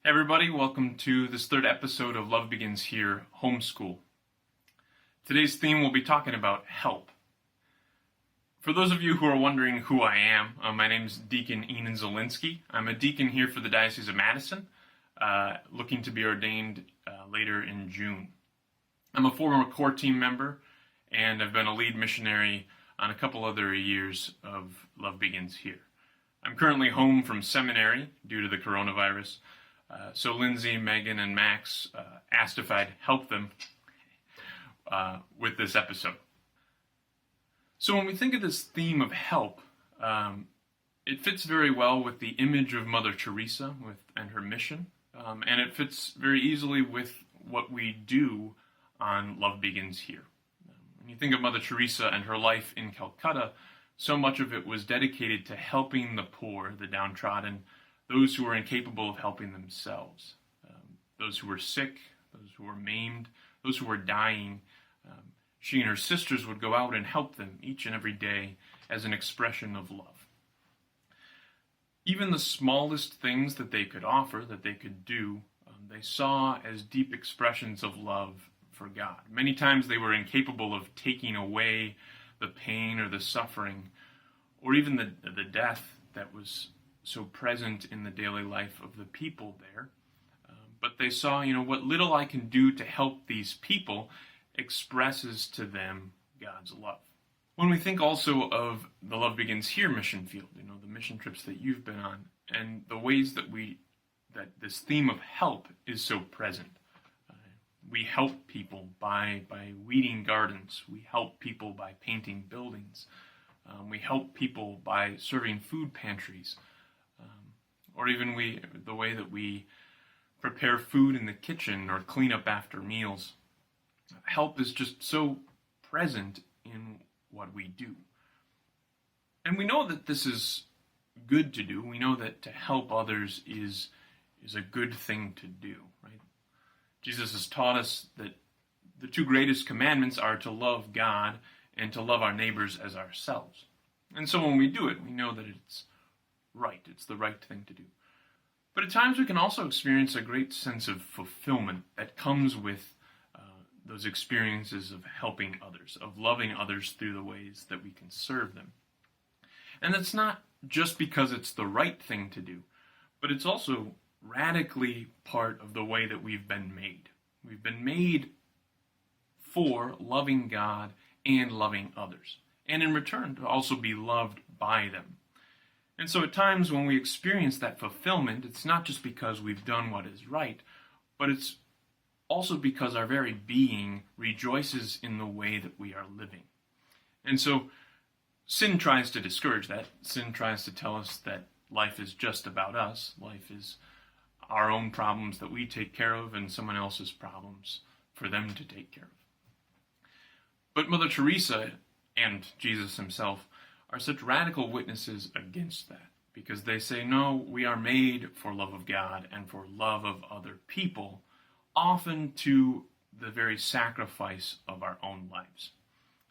Hey everybody, welcome to this third episode of Love Begins Here HOMESCHOOL. Today's theme will be talking about help. For those of you who are wondering who I am, my name is Deacon Enan Zelinski. I'm a deacon here for the Diocese of Madison, looking to be ordained later in June. I'm a former core team member, and I've been a lead missionary on a couple other years of Love Begins Here. I'm currently home from seminary due to the coronavirus. So Lindsay, Megan, and Max asked if I'd help them with this episode. So when we think of this theme of help, it fits very well with the image of Mother Teresa and her mission, and it fits very easily with what we do on Love Begins Here. When you think of Mother Teresa and her life in Calcutta, so much of it was dedicated to helping the poor, the downtrodden, those who were incapable of helping themselves, those who were sick, those who were maimed, those who were dying. She and her sisters would go out and help them each and every day as an expression of love. Even the smallest things that they could offer, that they could do, they saw as deep expressions of love for God. Many times they were incapable of taking away the pain or the suffering, or even the death that was so present in the daily life of the people there. But they saw, what little I can do to help these people expresses to them God's love. When we think also of the Love Begins Here mission field, the mission trips that you've been on, and the ways that this theme of help is so present. We help people by weeding gardens. We help people by painting buildings. We help people by serving food pantries. Or even the way that we prepare food in the kitchen or clean up after meals. Help is just so present in what we do. And we know that this is good to do. We know that to help others is a good thing to do, right? Jesus has taught us that the two greatest commandments are to love God and to love our neighbors as ourselves. And so when we do it, we know that it's right. It's the right thing to do. But at times we can also experience a great sense of fulfillment that comes with those experiences of helping others, of loving others through the ways that we can serve them. And that's not just because it's the right thing to do, but it's also radically part of the way that we've been made. We've been made for loving God and loving others, and in return to also be loved by them. And so at times when we experience that fulfillment, it's not just because we've done what is right, but it's also because our very being rejoices in the way that we are living. And so sin tries to discourage that. Sin tries to tell us that life is just about us. Life is our own problems that we take care of and someone else's problems for them to take care of. But Mother Teresa and Jesus himself are such radical witnesses against that, because they say, no, we are made for love of God and for love of other people, often to the very sacrifice of our own lives.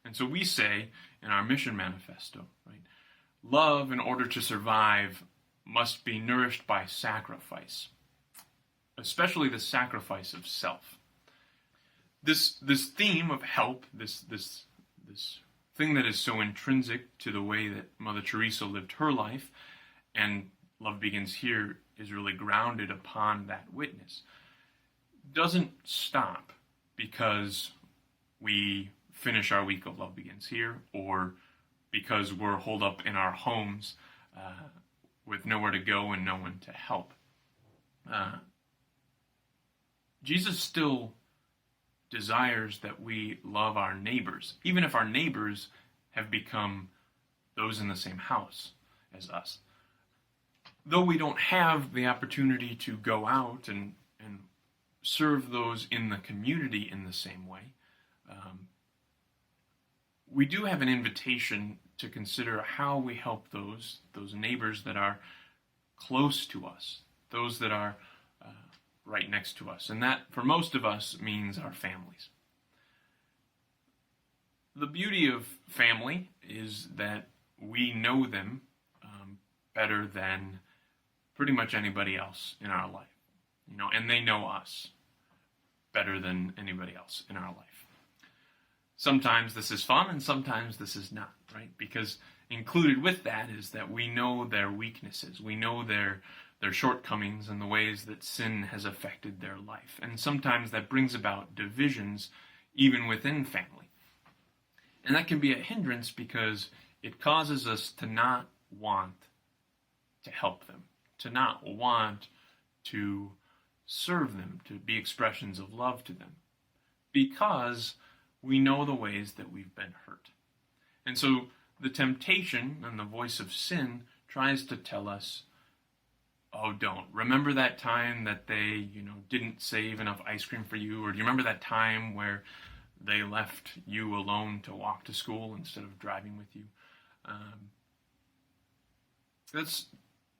And so we say in our mission manifesto, right, love in order to survive must be nourished by sacrifice, especially the sacrifice of self. This theme of help, this thing that is so intrinsic to the way that Mother Teresa lived her life, and Love Begins Here is really grounded upon that witness, doesn't stop because we finish our week of Love Begins Here, or because we're holed up in our homes with nowhere to go and no one to help. Jesus still desires that we love our neighbors, even if our neighbors have become those in the same house as us. Though we don't have the opportunity to go out and serve those in the community in the same way, we do have an invitation to consider how we help those neighbors that are close to us, those that are right next to us. And that, for most of us, means our families. The beauty of family is that we know them better than pretty much anybody else in our life. and they know us better than anybody else in our life. Sometimes this is fun and sometimes this is not, right? Because included with that is that we know their weaknesses. We know their shortcomings and the ways that sin has affected their life. And sometimes that brings about divisions even within family. And that can be a hindrance because it causes us to not want to help them, to not want to serve them, to be expressions of love to them, because we know the ways that we've been hurt. And so the temptation and the voice of sin tries to tell us, oh, don't. Remember that time that they, didn't save enough ice cream for you? Or do you remember that time where they left you alone to walk to school instead of driving with you? That's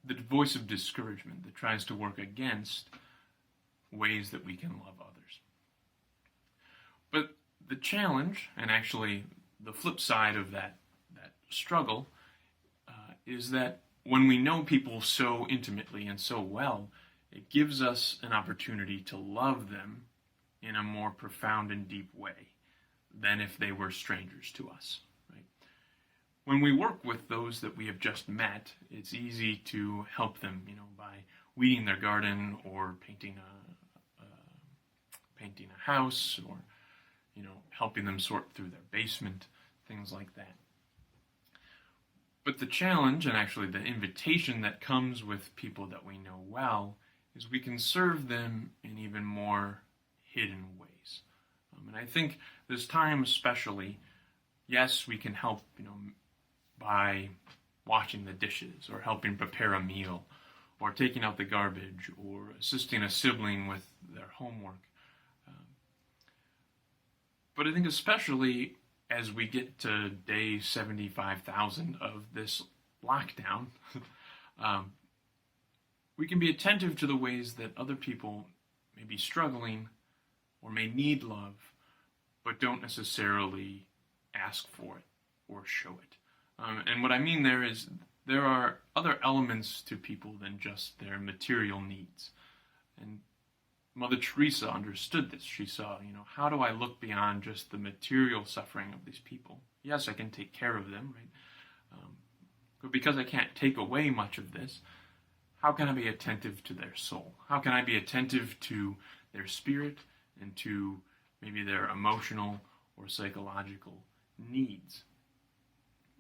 the voice of discouragement that tries to work against ways that we can love others. But the challenge, and actually the flip side of that struggle, is that when we know people so intimately and so well, it gives us an opportunity to love them in a more profound and deep way than if they were strangers to us. Right? When we work with those that we have just met, it's easy to help them, by weeding their garden or painting a house, or helping them sort through their basement, things like that. But the challenge, and actually the invitation that comes with people that we know well, is we can serve them in even more hidden ways. And I think this time especially, yes, we can help, by washing the dishes, or helping prepare a meal, or taking out the garbage, or assisting a sibling with their homework. But I think especially as we get to day 75,000 of this lockdown, we can be attentive to the ways that other people may be struggling or may need love, but don't necessarily ask for it or show it. And what I mean there is there are other elements to people than just their material needs. And Mother Teresa understood this. She saw, how do I look beyond just the material suffering of these people? Yes, I can take care of them, right? But because I can't take away much of this, how can I be attentive to their soul? How can I be attentive to their spirit and to maybe their emotional or psychological needs?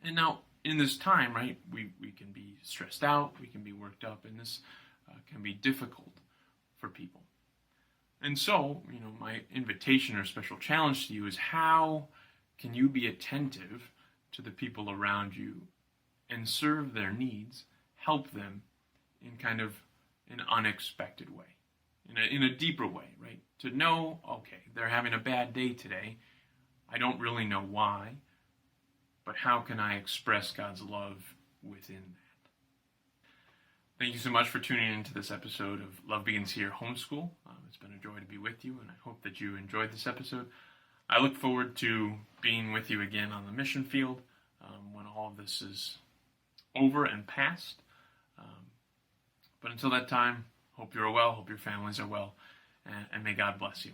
And now, in this time, right, we can be stressed out, we can be worked up, and this can be difficult for people. And so, my invitation or special challenge to you is, how can you be attentive to the people around you and serve their needs, help them in kind of an unexpected way, in a deeper way, right? To know, okay, they're having a bad day today. I don't really know why, but how can I express God's love within that? Thank you so much for tuning into this episode of Love Begins Here Homeschool. It's been a joy to be with you, and I hope that you enjoyed this episode. I look forward to being with you again on the mission field when all of this is over and past. But until that time, hope you're well, hope your families are well, and may God bless you.